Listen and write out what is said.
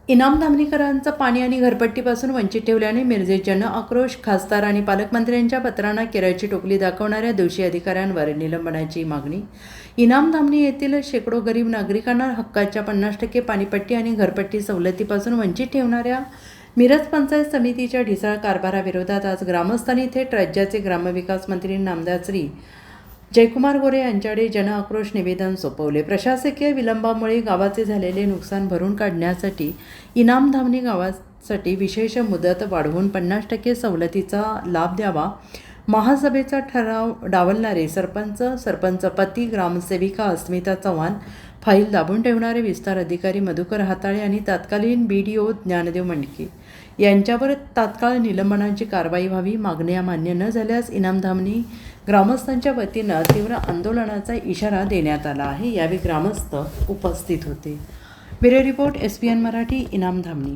इनाम धामणीकरांचं पाणी आणि घरपट्टीपासून वंचित ठेवल्याने मिरजेत जन आक्रोश. खासदार आणि पालकमंत्र्यांच्या पत्रांना केराची टोपली दाखवणाऱ्या दोषी अधिकाऱ्यांवर निलंबनाची मागणी. इनाम धामणी येथील शेकडो गरीब नागरिकांना हक्काच्या 50% पाणीपट्टी आणि घरपट्टी सवलतीपासून वंचित ठेवणाऱ्या मिरज पंचायत समितीच्या ढिसाळ कारभाराविरोधात आज ग्रामस्थांनी थेट राज्याचे ग्रामविकास मंत्री नामदार श्री जयकुमार गोरे यांच्याकडे जनआक्रोश निवेदन सोपवले. प्रशासकीय विलंबामुळे गावाचे झालेले नुकसान भरून काढण्यासाठी इनाम धामणी गावासाठी विशेष मुदत वाढवून 50% सवलतीचा लाभ द्यावा. महासभेचा ठराव डावलणारे सरपंच पती, ग्रामसेविका अस्मिता चव्हाण, फाईल दाबून ठेवणारे विस्तार अधिकारी मधुकर हाताळे आणि तत्कालीन BDO ज्ञानदेव मंडके यांच्यावर तात्काळ निलंबनाची कारवाई व्हावी. मागण्या मान्य न झाल्यास इनाम धामणी ग्रामस्थांच्या वतीनं तीव्र आंदोलनाचा इशारा देण्यात आला आहे. यावेळी ग्रामस्थ उपस्थित होते. Bureau report SPN Marathi. इनाम धामणी.